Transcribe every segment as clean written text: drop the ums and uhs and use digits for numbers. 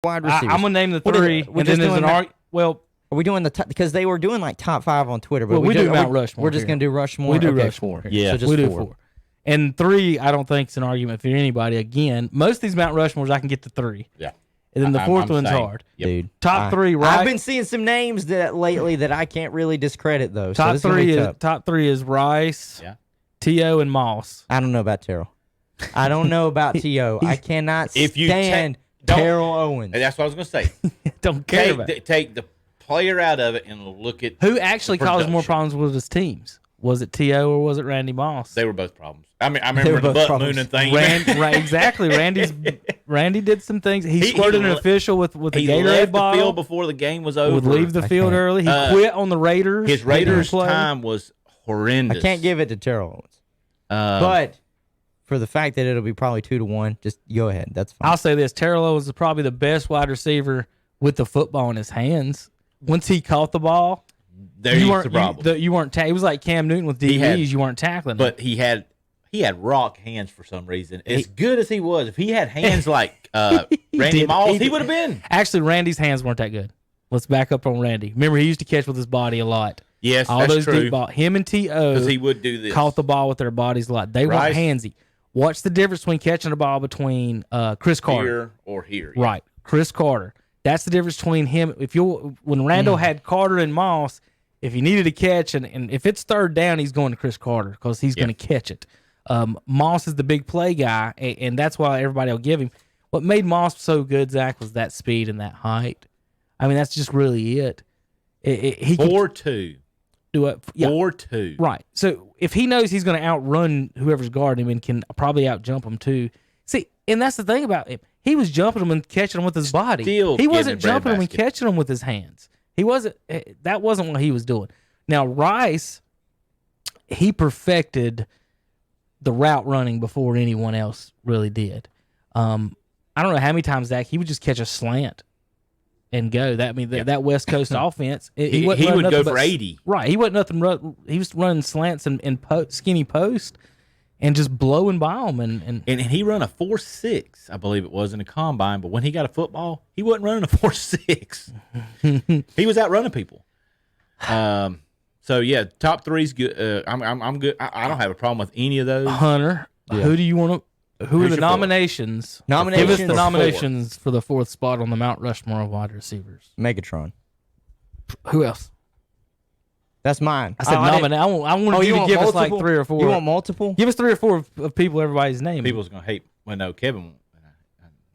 wide receivers. I'm gonna name the three, and then there's an argument. Well, are we doing because they were doing like top 5 on Twitter? But we do Mount Rushmore. We're just gonna do Rushmore. We do Rushmore. Yeah, so just we do 4. 4. And 3, I don't think it's an argument for anybody. Again, most of these Mount Rushmores, I can get to 3. Yeah. And then the 4th one's saying, hard. Yep. Dude, Top 3, right? I've been seeing some names that lately that I can't really discredit though. Top so 3 is Rice, T.O., and Moss. I don't know about Terrell. I don't know about T.O. I cannot stand Terrell Owens. That's what I was going to say. Don't care about it. Take the player out of it and look at who actually caused more problems with his teams. Was it T.O. or was it Randy Moss? They were both problems. I mean, I remember the butt mooning thing. Exactly. Randy did some things. He squirted an official with a Gatorade bottle. He left the field before the game was over. Would leave the field early. He quit on the Raiders. His Raiders time was horrendous. I can't give it to Terrell Owens. But for the fact that it'll be probably 2-1, just go ahead. That's fine. I'll say this. Terrell Owens is probably the best wide receiver with the football in his hands. Once he caught the ball, you weren't the problem. You weren't. It was like Cam Newton with DBs. You weren't tackling him. But he had rock hands for some reason. As good as he was, if he had hands like Randy Moss, he would have been. Actually, Randy's hands weren't that good. Let's back up on Randy. Remember, he used to catch with his body a lot. Yes, all that's those true. Deep ball. Him and T.O. because he would do this. Caught the ball with their bodies a lot. They weren't handsy. What's the difference between catching the ball between Chris Carter here or here? Yeah. Right, Chris Carter. That's the difference between him. When Randall had Carter and Moss, if he needed a catch and if it's 3rd down, he's going to Chris Carter because he's going to catch it. Moss is the big play guy, and that's why everybody will give him. What made Moss so good, Zach, was that speed and that height. I mean, that's just really it. He 4-2. Do it. Yeah. 4-2. Right. So if he knows he's going to outrun whoever's guarding him and can probably outjump him too. See, and that's the thing about him. He was jumping him and catching him with his body. He wasn't jumping him and catching him with his hands. He wasn't. That wasn't what he was doing. Now Rice, he perfected the route running before anyone else really did. I don't know how many times, Zach, he would just catch a slant and go. That West Coast offense. He would go for 80. Right. He wasn't nothing. He was running slants and skinny post and just blowing by them. And he run a 4.6, I believe it was, in the combine. But when he got a football, he wasn't running a 4.6. He was outrunning people. So yeah, top 3's good. I'm good. I don't have a problem with any of those. Hunter, who do you want to? Who are the nominations? Give us the nominations for the 4th spot on the Mount Rushmore of wide receivers. Megatron. Who else? That's mine. I said nominate. I wanted you to give us like 3 or 4. You want multiple? Give us 3 or 4 of people everybody's name. People's gonna hate. Well, no, Kevin.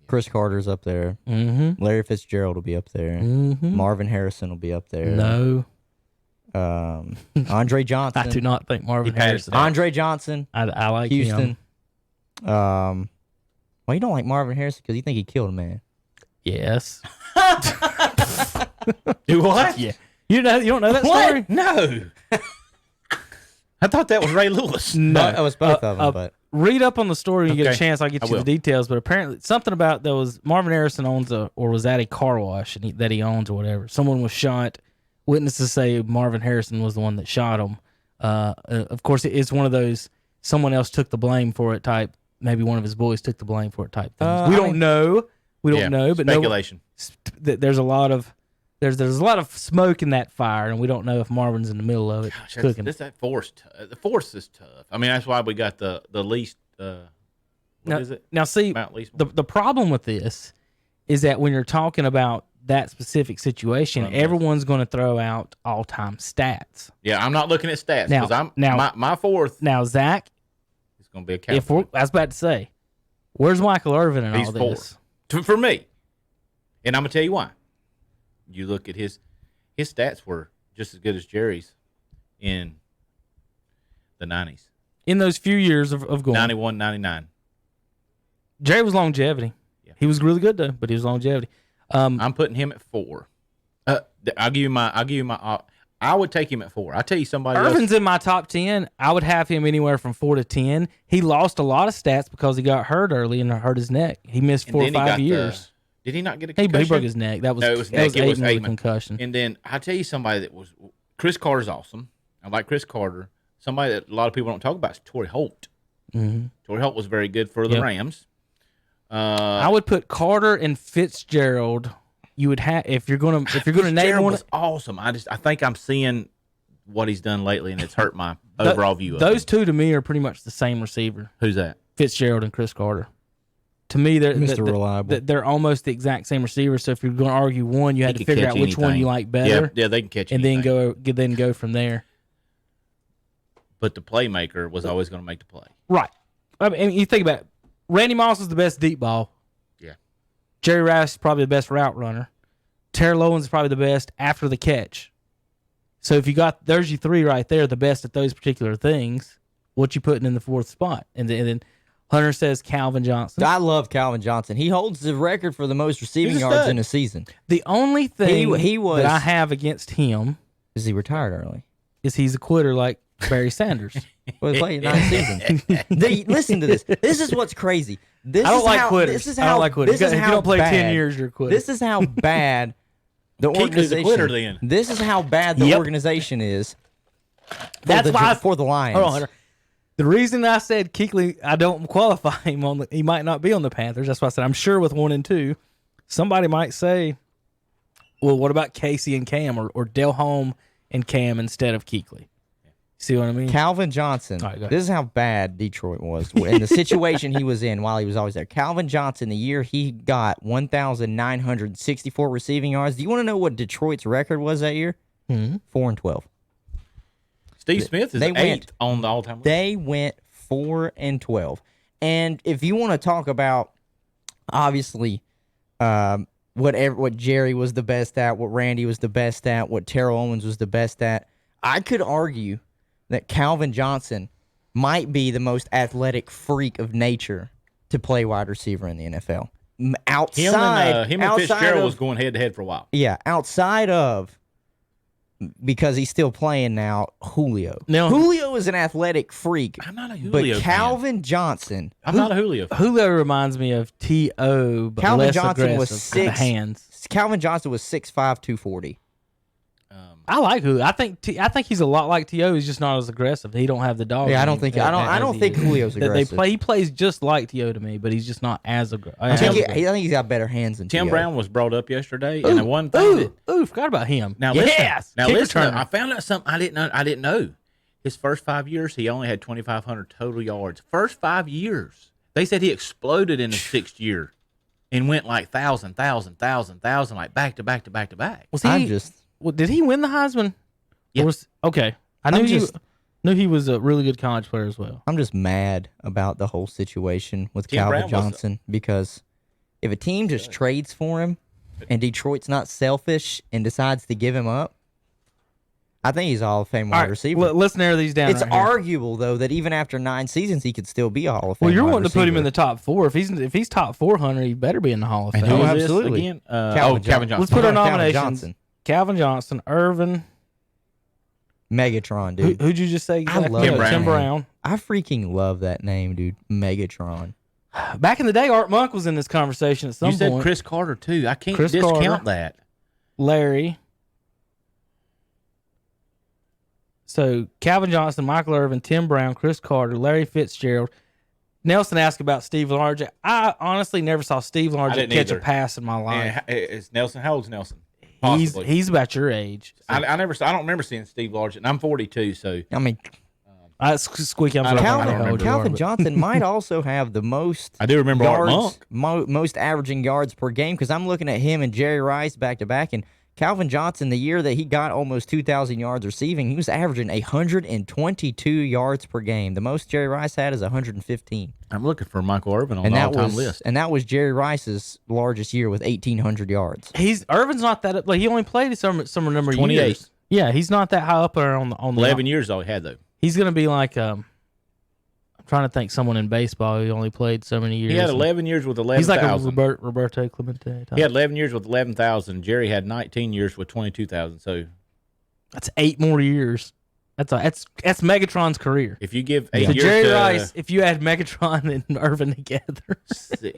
Chris Carter's up there. Mm-hmm. Larry Fitzgerald will be up there. Mm-hmm. Marvin Harrison will be up there. No. Andre Johnson. I do not think Marvin Harrison. Andre Johnson. I like Houston. him. Well, you don't like Marvin Harrison because you think he killed a man. Yes. Do what? Yeah. You don't know that story? No. I thought that was Ray Lewis. No, that was both of them. But read up on the story when you get a chance. I'll get you the details. But apparently, something about there was Marvin Harrison owns was at a car wash that he owns or whatever. Someone was shot. Witnesses say Marvin Harrison was the one that shot him. Of course, it's one of those someone else took the blame for it type. Maybe one of his boys took the blame for it type things. We don't know. We don't know. But speculation. There's a lot of smoke in that fire, and we don't know if Marvin's in the middle of it cooking. The force is tough. I mean, that's why we got the least. What is it? Now, see, the problem with this is that when you're talking about that specific situation, everyone's going to throw out all-time stats. Yeah, I'm not looking at stats because my 4th. Now, Zach, is going to be a Cowboy. I was about to say, where's Michael Irvin in all this? For me, and I'm going to tell you why. You look at his stats were just as good as Jerry's in the 90s. In those few years of going. 91, 99. Jerry was longevity. Yeah. He was really good, though, but he was longevity. I'm putting him at 4. I'll give you my. I would take him at 4. I'll tell you somebody Irvin's else. in my top 10. I would have him anywhere from 4 to 10. He lost a lot of stats because he got hurt early and hurt his neck. He missed 4 or 5 years. Did he not get a concussion? He broke his neck. That was it was neck. It was Aitman concussion. And then I'll tell you somebody that was Chris Carter's awesome. I like Chris Carter. Somebody that a lot of people don't talk about is Torrey Holt. Mm-hmm. Torrey Holt was very good for the Rams. I would put Carter and Fitzgerald. You would have if you're gonna name one. Was awesome. I think I'm seeing what he's done lately, and it's hurt my overall view of those him. two to me are pretty much the same receiver. Who's that? Fitzgerald and Chris Carter. To me, they're Mr. Reliable. They're almost the exact same receiver. So if you're going to argue one, you had to figure out which one you like better. Yeah, they can catch and anything. then go from there. But the playmaker was always going to make the play. Right. I mean, you think about it. Randy Moss is the best deep ball. Yeah. Jerry Rice is probably the best route runner. Terrell Owens is probably the best after the catch. So if there's you three right there, the best at those particular things. What you putting in the fourth spot? And then Hunter says Calvin Johnson. I love Calvin Johnson. He holds the record for the most receiving yards in a season. The only thing that I have against him is he retired early. Is he's a quitter like Barry Sanders. Well, he played 9 seasons. Listen to this. This is what's crazy. I don't like quitters. I don't like quitters. If you don't play 10 years, you're a quitter. This is how bad the organization. A quitter, then. This is how bad the organization is. That's why for the Lions. Hold on, Hunter. The reason I said Kuechly, I don't qualify him he might not be on the Panthers. That's why I said I'm sure with 1 and 2, somebody might say, well, what about Casey and Cam or Delhomme and Cam instead of Kuechly? See what I mean? Calvin Johnson. Right, this is how bad Detroit was in the situation he was in while he was always there. Calvin Johnson, the year he got 1,964 receiving yards. Do you want to know what Detroit's record was that year? 4-12. Steve Smith is 8th on the all-time list. They went 4-12. And if you want to talk about, obviously, what Jerry was the best at, what Randy was the best at, what Terrell Owens was the best at, I could argue that Calvin Johnson might be the most athletic freak of nature to play wide receiver in the NFL. Outside, him and Fitzgerald was going head-to-head for a while. Yeah, outside of, because he's still playing now, Julio. Now, Julio is an athletic freak. I'm not a Julio But Calvin Johnson. I'm not a Julio fan. Julio reminds me of T.O., but Calvin less Johnson aggressive was with 6. the hands. Calvin Johnson was 6'5", 240. I like Julio. I think he's a lot like T.O. He's just not as aggressive. He don't have the dog. Yeah, I don't think Julio's aggressive. He plays just like T.O. to me, but he's just not as aggressive. I think he's got better hands than Tim T.O. Brown was brought up yesterday, and the one thing forgot about him. Now listen, I found out something I didn't know. His first 5 years, he only had 2,500 total yards. First 5 years, they said he exploded in the 6th year, and went like 1,000, like back to back to back to back. Was he? Did he win the Heisman? Yeah. Okay. I knew he was a really good college player as well. I'm just mad about the whole situation with Calvin Johnson because if a team just trades for him and Detroit's not selfish and decides to give him up, I think he's a Hall of Fame wide receiver. Let's narrow these down. It's arguable, though, that even after 9 seasons, he could still be a Hall of Fame. Well, you're wide wanting to put him receiver. in the top 4. If he's top 400, he better be in the Hall of Fame. Who is absolutely. This again? Calvin Johnson. Let's put our nominations. Johnson. Calvin Johnson, Irvin. Megatron, dude. Who'd you just say? I love Tim Brown. I freaking love that name, dude. Megatron. Back in the day, Art Monk was in this conversation at some point. You said Chris Carter, too. I can't Chris discount Carter. that. Larry. So Calvin Johnson, Michael Irvin, Tim Brown, Chris Carter, Larry Fitzgerald. Nelson asked about Steve Largent. I honestly never saw Steve Largent catch a pass in my life. Is Nelson? How old's Nelson? He's about your age. So. I don't remember seeing Steve Largent. And I'm 42, so I mean, Squeaky. Calvin Johnson might also have the most. I do remember yards, Art Monk. Most averaging yards per game because I'm looking at him and Jerry Rice back to back, and Calvin Johnson, the year that he got almost 2,000 yards receiving, he was averaging 122 yards per game. The most Jerry Rice had is 115. I'm looking for Michael Irvin on the all-time list. And that was Jerry Rice's largest year with 1,800 yards. Irvin's not that he only played some number of 28. years. Yeah, he's not that high up there on the 11 years all he had though. He's gonna be like I'm trying to think someone in baseball who only played so many years. He had 11 years with 11,000. He's like a Roberto Clemente type. He had 11 years with 11,000. Jerry had 19 years with 22,000. So that's 8 more years. That's Megatron's career. If you give 8 years Jerry to Rice, if you add Megatron and Irvin together,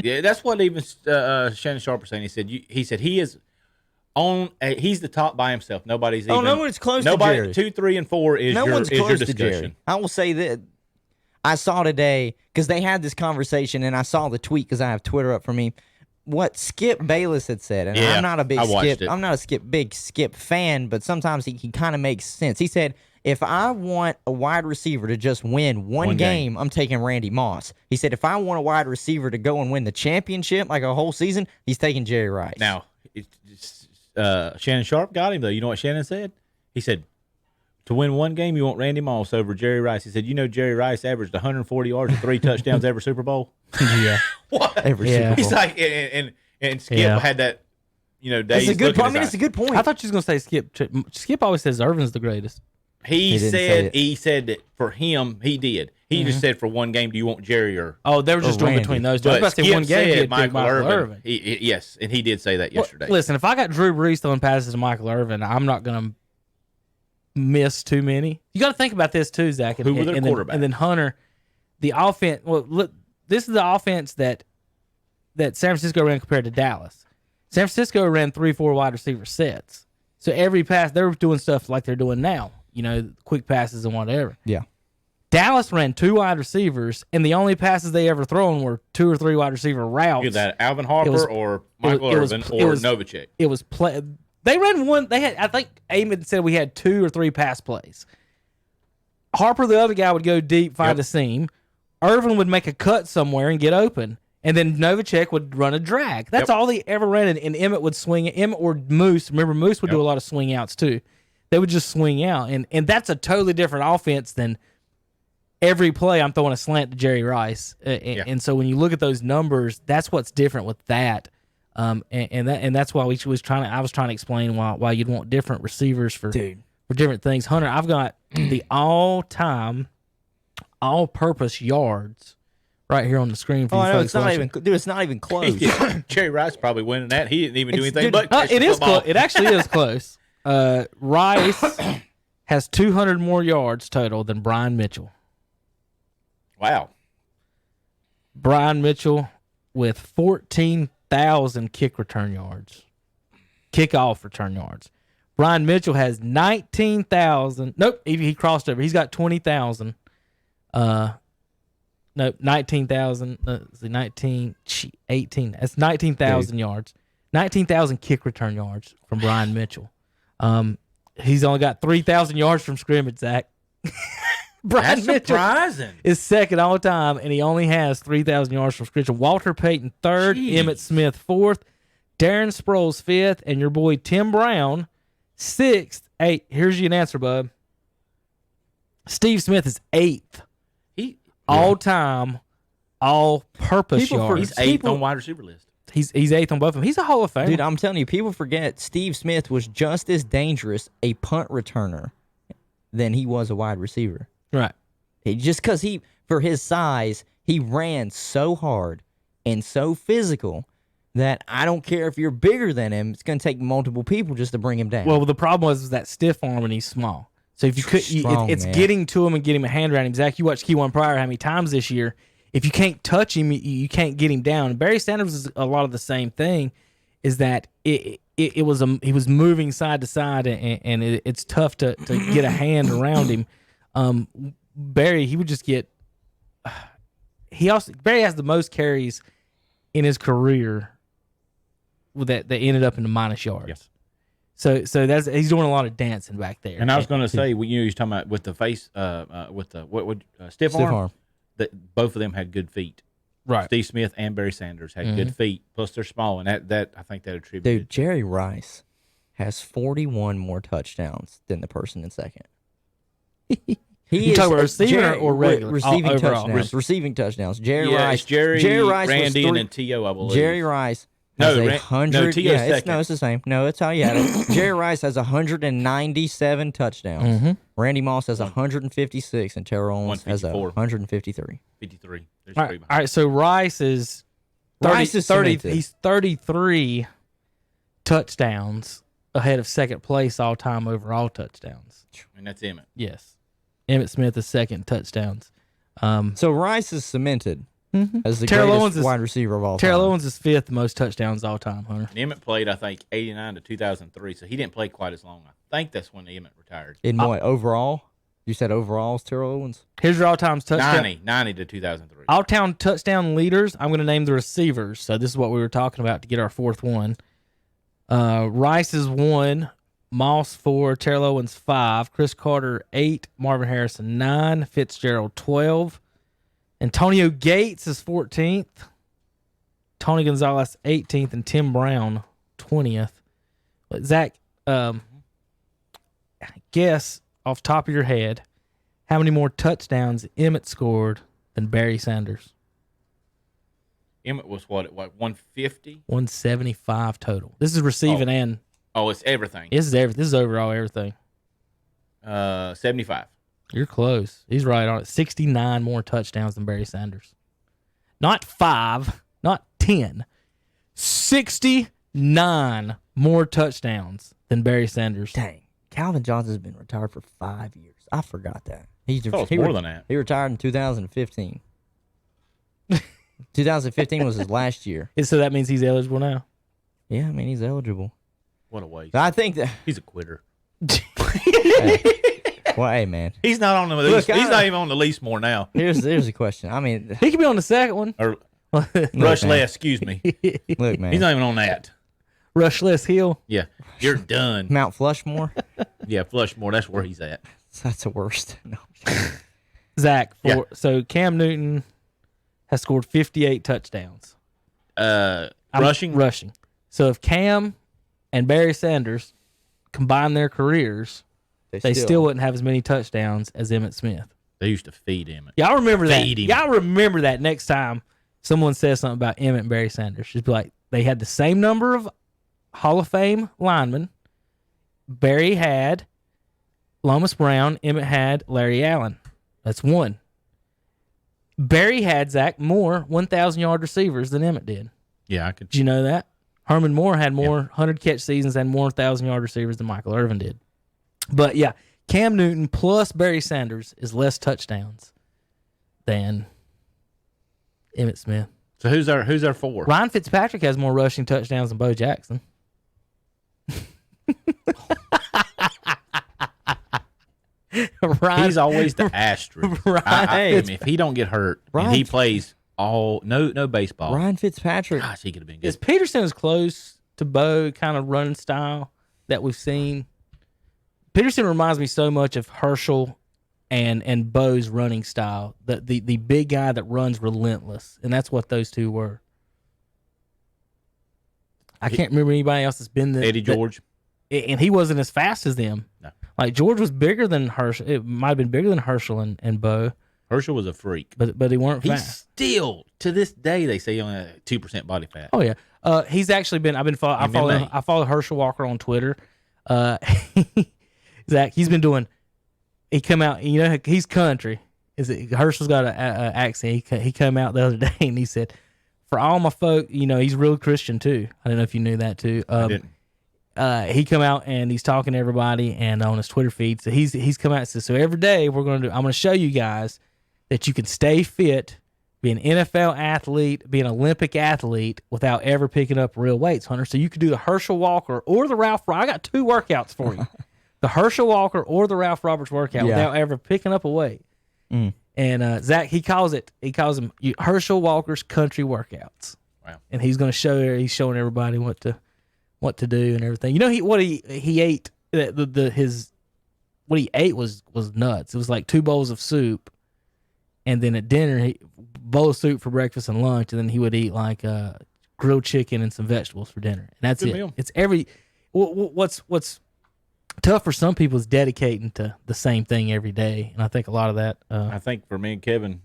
yeah, that's what even Shannon Sharp was saying. He said he is on. He's the top by himself. Nobody's even. No one's close to Jerry. 2, 3, and 4 is no your one's is close your to discussion. Jerry. I will say that. I saw today, because they had this conversation, and I saw the tweet because I have Twitter up for me. What Skip Bayless had said, and Yeah, I'm not a big I watched Skip. it. I'm not a big Skip fan, but sometimes he kind of makes sense. He said, if I want a wide receiver to just win one game, I'm taking Randy Moss. He said, if I want a wide receiver to go and win the championship, like a whole season, he's taking Jerry Rice. Now, Shannon Sharp got him, though. You know what Shannon said? He said, to win one game, you want Randy Moss over Jerry Rice. He said, Jerry Rice averaged 140 yards and 3 touchdowns every Super Bowl? Yeah. What? Every Super Bowl. He's like, and Skip had that, days. That's a good point. I mean, it's a good point. I thought you was going to say Skip. Skip always says Irvin's the greatest. He said that for him, he did. He just said for one game, do you want Jerry or? Oh, they were just doing Randy. between those two. But I Skip one game said Michael Irvin. Yes, and he did say that yesterday. Well, listen, if I got Drew Brees throwing passes to Michael Irvin, I'm not going to miss too many. You got to think about this too, Zach. Who were their quarterback? And then Hunter, the offense. Well, look, this is the offense that San Francisco ran compared to Dallas. San Francisco ran 3-4 wide receiver sets. So every pass, they were doing stuff like they're doing now. Quick passes and whatever. Yeah. Dallas ran 2 wide receivers, and the only passes they ever thrown were 2 or 3 wide receiver routes. Either that Alvin Harper or Michael Irvin or Novacek. It was play. They ran one. They had. I think Amon said we had 2 or 3 pass plays. Harper, the other guy, would go deep, find a seam. Irvin would make a cut somewhere and get open, and then Novacek would run a drag. That's all they ever ran. And Emmett would swing. Emmett or Moose. Remember, Moose would do a lot of swing outs too. They would just swing out, and that's a totally different offense than every play I'm throwing a slant to Jerry Rice. And so when you look at those numbers, that's what's different with that. And that's why I was trying to explain why you'd want different receivers for different things. Hunter, I've got the all-time, all-purpose yards right here on the screen for you folks. It's not even close. Jerry Rice probably winning that. He didn't even do anything but catch it the is football. It actually is close. Rice has 200 more yards total than Brian Mitchell. Wow. Brian Mitchell with 14,000 kickoff return yards. Brian Mitchell has 19,000. Nope, he crossed over. He's got 20,000. 19,000. 18. That's 19,000 yards. 19,000 kick return yards from Brian Mitchell. He's only got 3,000 yards from scrimmage, Zach. Brian That's Mitchell surprising. is second all time, and he only has 3,000 yards from scrimmage. Walter Payton third, Emmitt Smith fourth, Darren Sproles fifth, and your boy Tim Brown sixth. Here's your answer, bub. Steve Smith is eighth. All-time, all-purpose yards. He's eighth on wide receiver list. He's eighth on both of them. He's a Hall of Famer. Dude, I'm telling you, people forget Steve Smith was just as dangerous a punt returner than he was a wide receiver. Right. Just because for his size, he ran so hard and so physical that I don't care if you're bigger than him, it's going to take multiple people just to bring him down. Well, the problem was that stiff arm and he's small. So if you could, it's getting to him and getting him a hand around him. Zach, you watched Keyone Pryor how many times this year? If you can't touch him, you can't get him down. Barry Sanders is a lot of the same thing. Is that he was moving side to side and it's tough to get a hand around him. Barry, he would just get. Barry has the most carries in his career that ended up in the minus yards. Yes. So he's doing a lot of dancing back there. And I was going to say, you was talking about with the face, with the stiff arm, that both of them had good feet. Right. Steve Smith and Barry Sanders had good feet. Plus they're small, and that I think that attributed. Dude, Jerry Rice has 41 more touchdowns than the person in second. You talking about receiving or regular? Receiving touchdowns. Receiving touchdowns. Jerry Rice. Jerry Rice, Randy, and then T.O., I believe. Jerry Rice. No, T.O. second. It's the same. No, that's how you had it. Jerry Rice has 197 touchdowns. Mm-hmm. Randy Moss has 156, and Terrell Owens has 153. 53. There's all right, so Rice is 30. He's 33 touchdowns ahead of second place all time overall touchdowns. And that's Emmitt. Yes, Emmitt Smith is second touchdowns. So Rice is cemented as the Terrell greatest wide receiver of all time. Terrell Owens is fifth most touchdowns all time, Hunter. And Emmitt played, I think, 89 to 2003, so he didn't play quite as long. I think that's when Emmitt retired. In what, overall? You said overalls, Terrell Owens? Here's your all-time touchdown. 90 to 2003. All-time touchdown leaders. I'm going to name the receivers. So this is what we were talking about to get our fourth one. Rice is 1, Moss 4, Terrell Owens 5, Chris Carter 8, Marvin Harrison 9, Fitzgerald 12, Antonio Gates is 14th, Tony Gonzalez 18th, and Tim Brown 20th. But Zach, guess off the top of your head, how many more touchdowns Emmett scored than Barry Sanders? Emmett was what 150? 175 total. This is receiving and it's everything. This is overall everything. 75. You're close. He's right on it. 69 more touchdowns than Barry Sanders. Not 5, not 10. 69 more touchdowns than Barry Sanders. Dang. Calvin Johnson's been retired for 5 years. I forgot that. He more than that. He retired in 2015. 2015 was his last year. So that means he's eligible now? Yeah, I mean, he's eligible. What a waste. I think that he's a quitter. Hey, man. He's not on the lease. He's not even on the lease more now. Here's a question. I mean, he could be on the second one. Or Rush less, excuse me. Look, man. He's not even on that. Rush less Hill. Yeah. You're done. Mount Flushmore? Yeah, Flushmore. That's where he's at. That's the worst. No. Zach, so Cam Newton has scored 58 touchdowns. Rushing? Rushing. So if Cam and Barry Sanders combine their careers, they still wouldn't have as many touchdowns as Emmitt Smith. They used to feed Emmitt. Y'all remember that. Y'all remember that next time someone says something about Emmitt and Barry Sanders. Just be like, they had the same number of Hall of Fame linemen. Barry had Lomas Brown. Emmitt had Larry Allen. That's one. Barry had, Zach, more 1,000-yard receivers than Emmitt did. Yeah, I could. Did you know that? Herman Moore had more 100-catch seasons and more 1,000-yard receivers than Michael Irvin did. But, yeah, Cam Newton plus Barry Sanders is less touchdowns than Emmitt Smith. So who's our 4? Ryan Fitzpatrick has more rushing touchdowns than Bo Jackson. He's always the asterisk. If he don't get hurt and he plays no baseball. Ryan Fitzpatrick. Gosh, he could have been good. Is Peterson as close to Bo kind of running style that we've seen? Peterson reminds me so much of Herschel and Bo's running style. The big guy that runs relentless, and that's what those two were. I can't remember anybody else that's been Eddie George. And he wasn't as fast as them. No. Like George was bigger than Herschel. It might have been bigger than Herschel and Bo. Herschel was a freak, but he weren't fast. Still to this day they say he only had 2% body fat. Oh yeah, he's actually been. I follow Herschel Walker on Twitter. Zach, he's been doing. He come out. You know, he's country. Herschel's got an accent. He come out the other day and he said, "For all my folk, you know, he's real Christian too." I don't know if you knew that too. I didn't. He come out and he's talking to everybody and on his Twitter feed. So he's come out and says, so every day I'm going to show you guys that you can stay fit, be an NFL athlete, be an Olympic athlete without ever picking up real weights, Hunter. So you could do the Herschel Walker or the Ralph. I got 2 workouts for you. The Herschel Walker or the Ralph Roberts workout without ever picking up a weight. Mm. And Zach, he calls them Herschel Walker's country workouts. Wow. And he's showing everybody what to do and everything. You know, what he ate, what he ate was nuts. It was like 2 bowls of soup, and then at dinner, bowl of soup for breakfast and lunch, and then he would eat like grilled chicken and some vegetables for dinner. And that's Good it. Meal. It's what's tough for some people is dedicating to the same thing every day, and I think a lot of that. I think for me and Kevin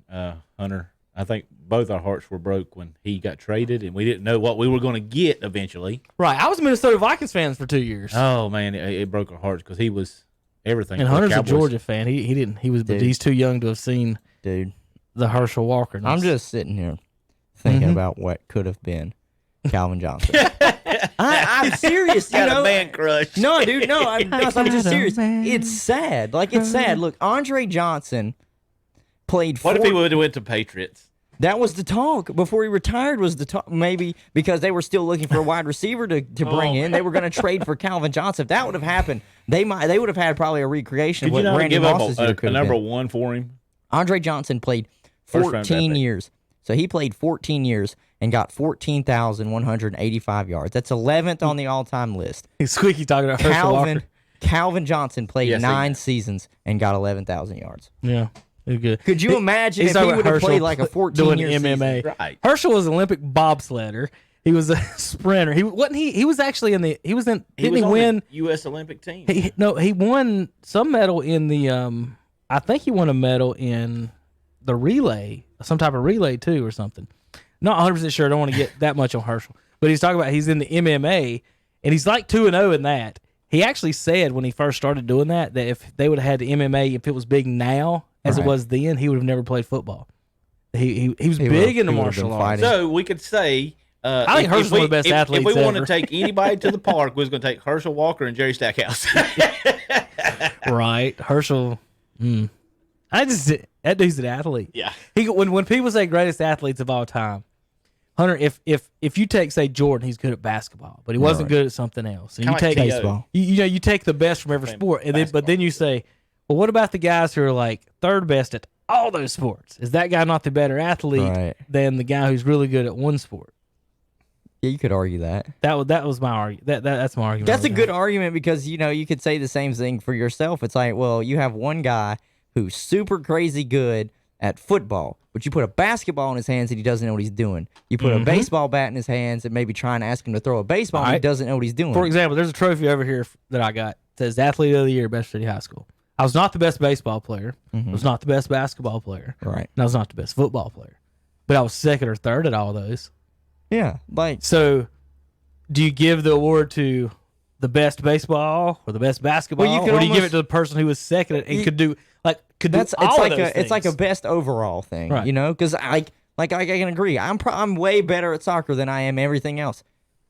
Hunter, I think both our hearts were broke when he got traded, and we didn't know what we were going to get eventually. Right, I was a Minnesota Vikings fan for 2 years. Oh man, it broke our hearts because he was everything. And Hunter's a Georgia fan. He didn't. He was. But he's too young to have seen. Dude, the Herschel Walker. I'm just sitting here thinking about what could have been Calvin Johnson. I'm serious. Got a man crush. No, dude. No, I'm just serious. It's sad. Like, it's sad. Look, Andre Johnson played. What if he would have went to Patriots? That was the talk before he retired. Was the talk maybe because they were still looking for a wide receiver to bring in? They were going to trade for Calvin Johnson. If that would have happened, They would have had probably a recreation Could of you what not Randy give up Moss's year a could have number been. one for him? Andre Johnson played First round draft 14 pick. years. So he played 14 years and got 14,185 yards. That's 11th on the all-time list. Squeaky talking about Herschel Walker. Calvin Johnson played Yes, 9 seasons and got 11,000 yards. Yeah, he's good. Could you imagine if he would have played like a 14-year MMA? season? Right. Herschel was an Olympic bobsledder. He was a sprinter. He wasn't. He was actually in the. He was in. Didn't he on win? the U.S. Olympic team. He won some medal in the. I think he won a medal in the relay, some type of relay too, or something. Not 100% sure. I don't want to get that much on Herschel, but he's talking about he's in the MMA and he's like 2-0 in that. He actually said when he first started doing that if they would have had the MMA, if it was big now as it was then, he would have never played football. He was big into martial arts. So we could say. I think Herschel's one of the best athletes If we want ever. to take anybody to the park, we're going to take Herschel Walker and Jerry Stackhouse. Right, Herschel. That dude's an athlete. Yeah. When people say greatest athletes of all time, Hunter, if you take, say, Jordan, he's good at basketball, but he wasn't good at something else. And you Kinda take like baseball. you take the best from every sport, and then you say, well, what about the guys who are like third best at all those sports? Is that guy not the better athlete than the guy who's really good at one sport? Yeah, you could argue that. That was my argument. That's my argument. That's a good argument because, you could say the same thing for yourself. It's like, well, you have one guy who's super crazy good at football, but you put a basketball in his hands and he doesn't know what he's doing. You put a baseball bat in his hands and maybe try and ask him to throw a baseball and he doesn't know what he's doing. For example, there's a trophy over here that I got. It says Athlete of the Year, Best City High School. I was not the best baseball player. I was not the best basketball player. Right. And I was not the best football player. But I was second or third at all those. Yeah. So, do you give the award to the best baseball or the best basketball, or do you give it to the person who was second and could do all of those things? It's like a best overall thing, Right. Because I can agree. I'm way better at soccer than I am everything else,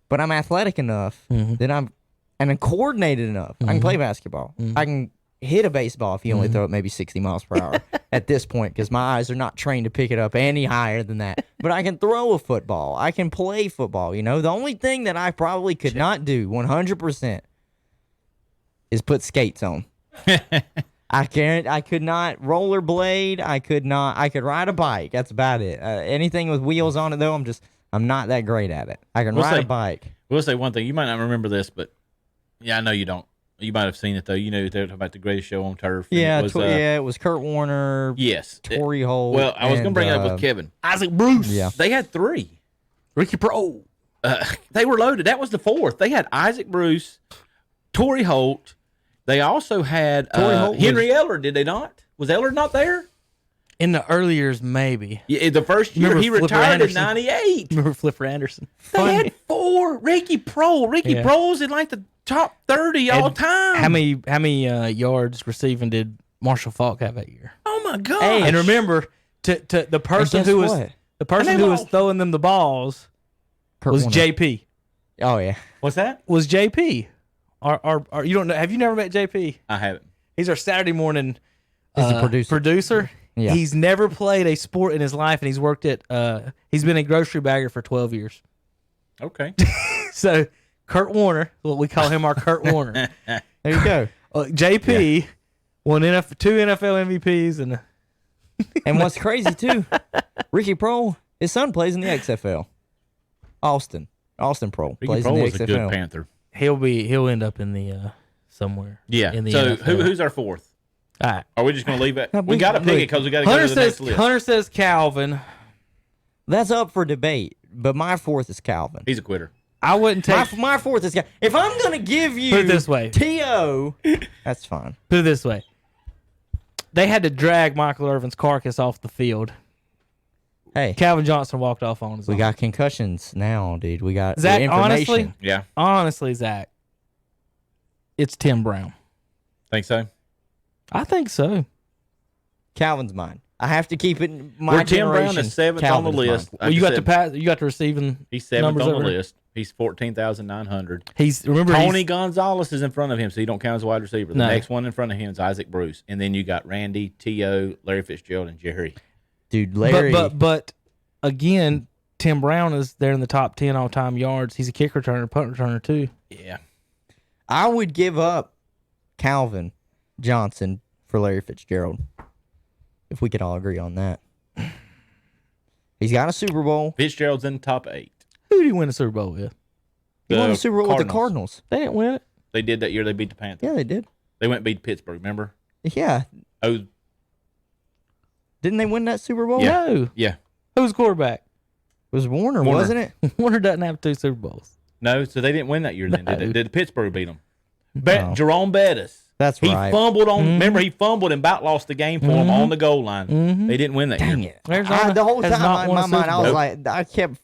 but I'm athletic enough that I'm coordinated enough. I can play basketball. I can hit a baseball if you only throw it maybe 60 miles per hour at this point, because my eyes are not trained to pick it up any higher than that. But I can throw a football. I can play football. The only thing that I probably could not do 100% is put skates on. I could not rollerblade. I could ride a bike. That's about it. Anything with wheels on it, though, I'm not that great at it. I can ride a bike. We'll say one thing. You might not remember this, but yeah, I know you don't. You might have seen it though. They're talking about the greatest show on turf. Yeah, it was Kurt Warner. Yes, Torrey Holt. Well, I was going to bring it up with Kevin. Isaac Bruce. Yeah. They had 3. Ricky Pro. They were loaded. That was the 4th. They had Isaac Bruce, Torrey Holt. They also had Henry Eller. Did they not? Was Eller not there? In the early years, maybe. Yeah, the first year he retired in '98. Remember Flipper Anderson? They had 4. Ricky Prohl's in like the top 30 all time. How many yards receiving did Marshall Falk have that year? Oh my god! Hey, And remember, to the person who was throwing them the balls Kurt was Warner. JP. Oh yeah. What's that? Was JP? Or you don't know? Have you never met JP? I haven't. He's our Saturday morning He's the producer. Yeah. He's never played a sport in his life, and he's worked at. He's been a grocery bagger for 12 years. Okay. So Kurt Warner, what we call him, our Kurt Warner. There you go. JP won 2 NFL MVPs, And what's crazy too, Ricky Prohl, his son plays in the XFL. Austin Prohl Ricky plays in Prohl the was XFL. a good Panther. he'll end up in the somewhere. Yeah. In the So NFL. who's our 4th? All right. Are we just going to leave it? No, We got to pick it because we got to go Hunter to the next list. Hunter says Calvin. That's up for debate, but my 4th is Calvin. He's a quitter. I wouldn't take. My 4th is Calvin. If I'm gonna give you Put it this way. T.O., that's fine. Put it this way. They had to drag Michael Irvin's carcass off the field. Hey, Calvin Johnson walked off on his own. we got concussions now, dude. We got Zach, information. honestly, Zach, it's Tim Brown. Think so? I think so. Calvin's mine. I have to keep it in my Where Tim generation. Brown is 7th on the Calvin's list. mine. Well, you got the pass. You got the receiving. He's 7th numbers on the over there. list. He's 14,900. Remember Tony Gonzalez is in front of him, so you don't count as a wide receiver. The No. next one in front of him is Isaac Bruce, and then you got Randy, T.O., Larry Fitzgerald, and Jerry. Dude, Larry. But again, Tim Brown is there in the top 10 all time yards. He's a kick returner, punt returner too. Yeah. I would give up Calvin Johnson for Larry Fitzgerald. If we could all agree on that. He's got a Super Bowl. Fitzgerald's in the top 8. Who did he win the Super Bowl with? He won the Super Bowl with the Cardinals. They didn't win it. They did that year. They beat the Panthers. Yeah, they did. They went and beat Pittsburgh, remember? Yeah. Oh, Didn't they win that Super Bowl? Yeah. No. yeah. Who was quarterback? It was Warner, Warner. wasn't it? Warner doesn't have 2 Super Bowls. No, so they didn't win that year then, did No. they? Did Pittsburgh beat them? No. Jerome Bettis. That's He right. fumbled on. Remember, he fumbled and about lost the game for him on the goal line. They didn't win that Dang year. it. Arizona The whole has time not in won a my mind, Super I was Bowl. like, I kept,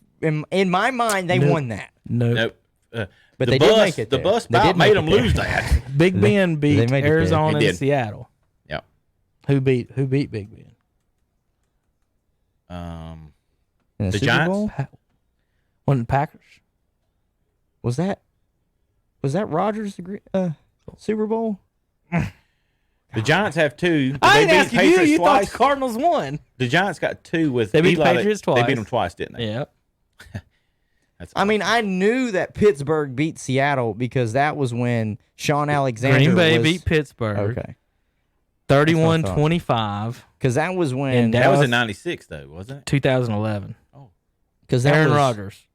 in my mind, they Nope. won that. No. Nope. But the they bus, did make it the there. bus They about did made make them it there. lose that. Big Ben beat made it there. Arizona They and did. Seattle. Yeah. Who beat Big Ben? In the The Super Giants? Bowl? Wasn't it Packers? Was that Rodgers' Super Bowl? The Giants have 2. Did I they ain't beat asking Patriots you. You thought twice? the Cardinals won. The Giants got 2 with They beat Eli. Patriots They twice. beat them twice, didn't they? Yeah. That's I mean, I knew that Pittsburgh beat Seattle because that was when Sean Alexander Green Bay was, beat Pittsburgh. Okay. 31-25. Because that was when And that was Dallas- in '96 though, wasn't it? 2011. because that Aaron was Rodgers.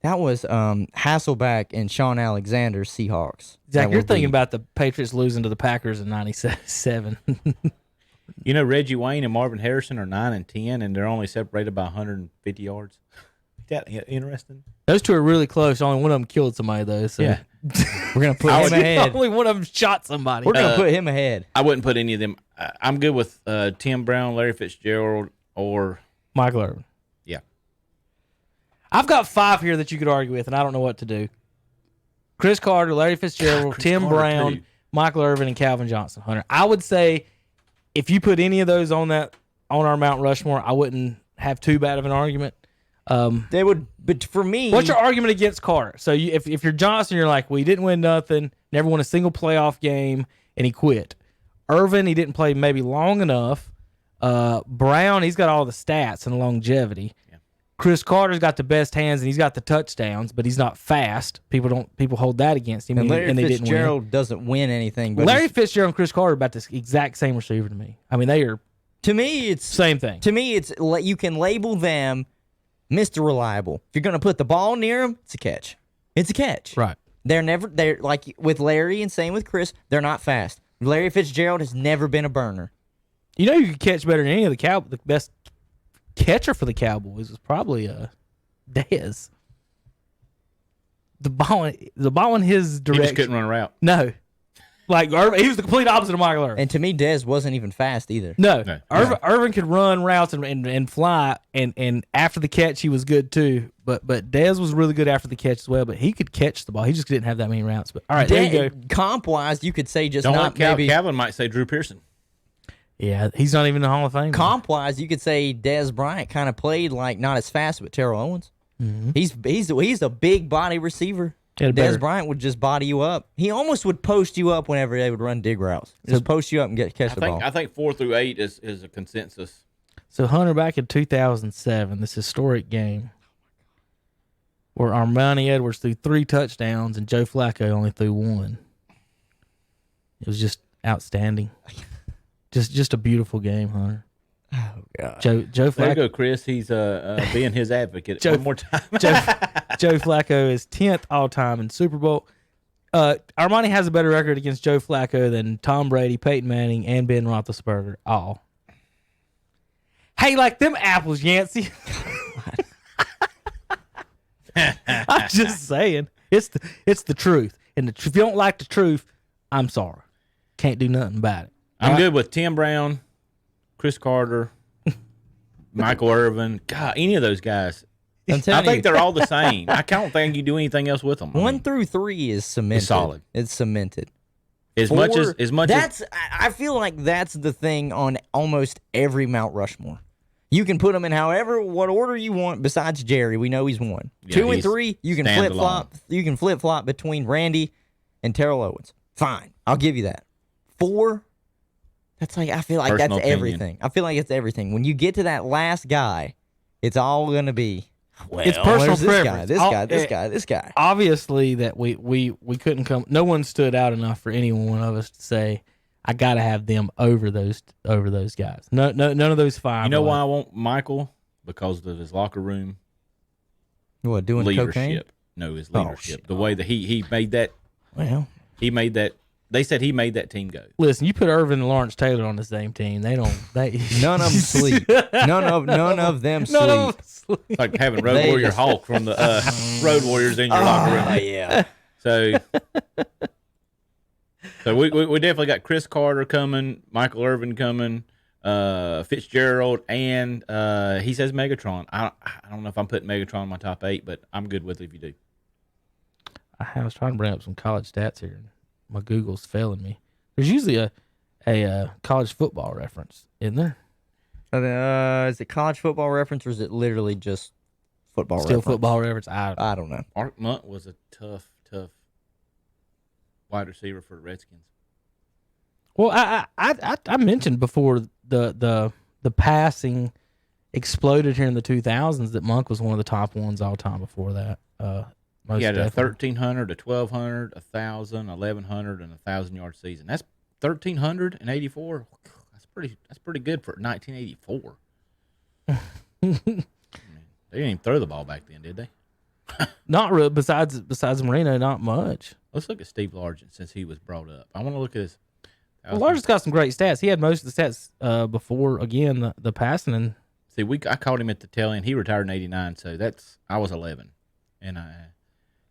that was Hasselbeck and Sean Alexander's Seahawks. Zach, that you're were thinking beat. about the Patriots losing to the Packers in '97. You know, Reggie Wayne and Marvin Harrison are 9 and 10, and they're only separated by 150 yards. Is that interesting? Those two are really close. Only one of them killed somebody, though. So. Yeah. We're gonna put him ahead. Only one of them shot somebody. We're gonna put him ahead. I wouldn't put any of them. I'm good with Tim Brown, Larry Fitzgerald, or Michael Irvin. yeah. I've got 5 here that you could argue with, and I don't know what to do. Chris Carter, Larry Fitzgerald, Chris Tim Carter, Brown, too. Michael Irvin, and Calvin Johnson. Hunter. I would say if you put any of those on our Mount Rushmore, I wouldn't have too bad of an argument. They would, but for me, What's your argument against Carter? So if you're Johnson, you're like, well, he didn't win nothing, never won a single playoff game, and he quit. Irvin, he didn't play maybe long enough. Brown, he's got all the stats and longevity. Yeah. Chris Carter's got the best hands and he's got the touchdowns, but he's not fast. People hold that against him, and Larry and they didn't win. Fitzgerald doesn't win anything. But Larry Fitzgerald and Chris Carter are about the exact same receiver to me. I mean, they are to me, it's same thing. To me, it's you can label them Mr. Reliable. If you're gonna put the ball near them, it's a catch. It's a catch. Right. They're like with Larry and same with Chris. They're not fast. Larry Fitzgerald has never been a burner. You know, you could catch better than any of the Cowboys. The best catcher for the Cowboys is probably Dez. The ball in his He direction. just couldn't run a route. No, like Irvin, he was the complete opposite of Michael Irvin. And to me, Dez wasn't even fast either. No, No. Irvin could run routes and fly, and after the catch he was good too. But Dez was really good after the catch as well. But he could catch the ball. He just didn't have that many routes. But all right, there you go. Comp wise, you could say just Don't not let maybe. Calvin might say Drew Pearson. Yeah, he's not even in the Hall of Fame. Comp wise, you could say Dez Bryant kind of played like not as fast, but Terrell Owens. He's a big body receiver. Dez Bryant would just body you up. He almost would post you up whenever they would run dig routes. Just post you up and catch the ball. I think 4 through 8 is a consensus. So Hunter, back in 2007, this historic game where Armani Edwards threw 3 touchdowns and Joe Flacco only threw 1. It was just outstanding. just a beautiful game, Hunter. Oh God. Joe There you Flacco. go, Chris. He's being his advocate Joe- one more time. Joe Flacco is 10th all time in Super Bowl. Armani has a better record against Joe Flacco than Tom Brady, Peyton Manning, and Ben Roethlisberger. All. Hey, like them apples, Yancey. I'm just saying, it's the truth, and if you don't like the truth, I'm sorry, can't do nothing about it. I'm good with Tim Brown, Chris Carter, Michael Irvin. God, any of those guys. I'm I telling think you, they're all the same. I don't think you do anything else with them. 1 through 3 is cemented. solid. It's cemented. as much as That's I feel like that's the thing on almost every Mount Rushmore. You can put them in what order you want. Besides Jerry, we know he's 1. Yeah, 2 and he's 3, you can standalone. flip flop. You can flip flop between Randy and Terrell Owens. Fine, I'll give you that. 4, that's like I feel like Personal that's opinion. everything. I feel like it's everything. When you get to that last guy, it's all gonna be Well, it's personal this preference. This guy. Obviously, that we couldn't come. No one stood out enough for any one of us to say, I got to have them over those guys. No, none of those five. You know why I want Michael? Because of his locker room. What, doing leadership? cocaine? No, his leadership. The way that he made that. Well, he made that. They said he made that team go. Listen, you put Irvin and Lawrence Taylor on the same team. They don't. None of them sleep. None of them sleep. It's like having Road Warrior Hulk from the Road Warriors in your locker room. Yeah. So we definitely got Chris Carter coming, Michael Irvin coming, Fitzgerald, and he says Megatron. I don't know if I'm putting Megatron in my top 8, but I'm good with it if you do. I was trying to bring up some college stats here. My Google's failing me. There's usually a college football reference, isn't there? Is it college football reference or is it literally just football Still reference? football reference? I don't know. Art Monk was a tough wide receiver for the Redskins. Well, I mentioned before the passing exploded here in the 2000s that Monk was one of the top ones all time before that. He had a 1,300, a 1,200, 1,000, 1,100, and 1,000-yard season. That's 1,384. That's pretty good for 1984. They didn't even throw the ball back then, did they? Not really. Besides Marino, not much. Let's look at Steve Largent since he was brought up. I want to look at his. Well, Largent's got some great stats. He had most of the stats before again the passing. And see, I caught him at the tail end. He retired in '89, so I was 11, and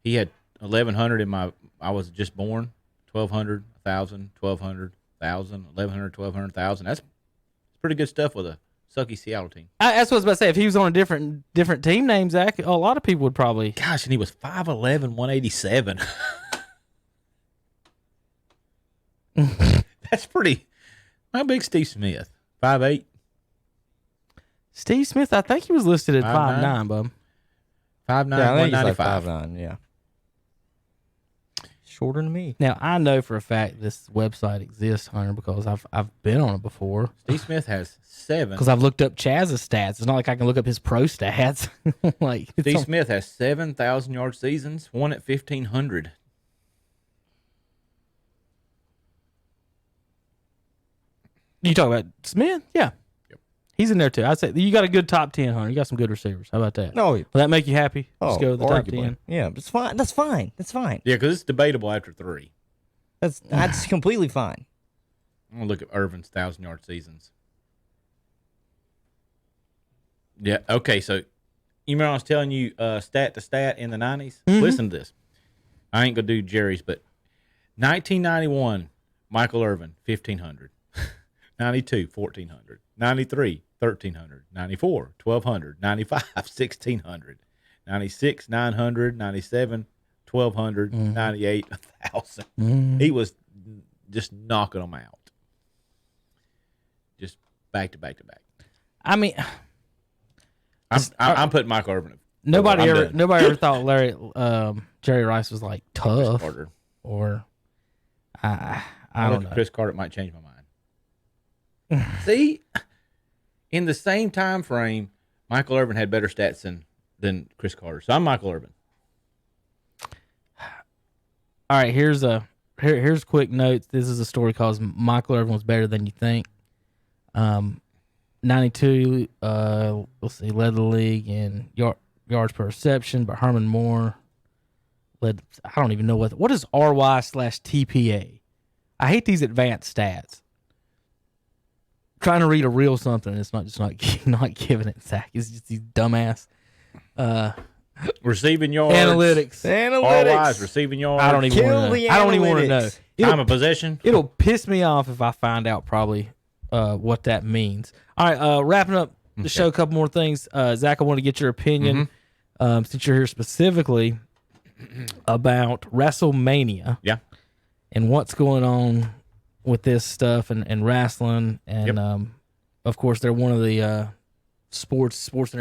he had 1,100 in my. I was just born. 1,200, 1,000, 1,200, 1,000, 1,100, 1,200, 1,000. That's pretty good stuff with a sucky Seattle team. That's what I was about to say. If he was on a different team name, Zach, a lot of people would probably. Gosh, and he was 5'11", 187. That's pretty. How big's Steve Smith? 5'8". Steve Smith, I think he was listed at 5'9", bub. 5'9", Yeah, I think he's 195. like 5'9", yeah. Shorter than me. Now I know for a fact this website exists, Hunter, because I've been on it before. Steve Smith has 7. Because I've looked up Chaz's stats. It's not like I can look up his pro stats. Steve Smith has 7,000-yard seasons, one at 1,500. You talk about Smith? Yeah. Yep. He's in there too. I'd say you got a good top 10, Hunter. You got some good receivers. How about that? No. Will that make you happy? Oh, Just go to the top 10. Yeah, it's fine. That's fine. That's fine. Yeah, because it's debatable after 3. That's completely fine. I'm going to look at Irvin's 1,000-yard seasons. Yeah, okay, so you remember I was telling you stat to stat in the 90s? Mm-hmm. Listen to this. I ain't going to do Jerry's, but 1991, Michael Irvin, 1,500. 92, 1,400. 93, 1,300. 94, 1,200. 95, 1,600. 96, 900. 97, 1,200. 98, 1,000. He was just knocking them out. Just back to back to back. I mean, I'm putting Michael Irvin. nobody ever thought Jerry Rice was like Chris tough, Carter. or I don't know. Chris Carter might change my mind. See, in the same time frame, Michael Irvin had better stats than Chris Carter. So I'm Michael Irvin. All right, here's quick notes. This is a story called Michael Irvin was better than you think. 92, let's see, led the league in yards per reception, but Herman Moore led. I don't even know what is RY/TPA. I hate these advanced stats. Trying to read a real something, it's not giving it, Zach. It's just these dumbass receiving yards, analytics. RYs, receiving yards. I don't even want to know. Time of possession. It'll piss me off if I find out probably what that means. All right, wrapping up the show, a couple more things. Zach, I want to get your opinion since you're here specifically about WrestleMania. Yeah. And what's going on with this stuff and wrestling. And, of course, they're one of the sports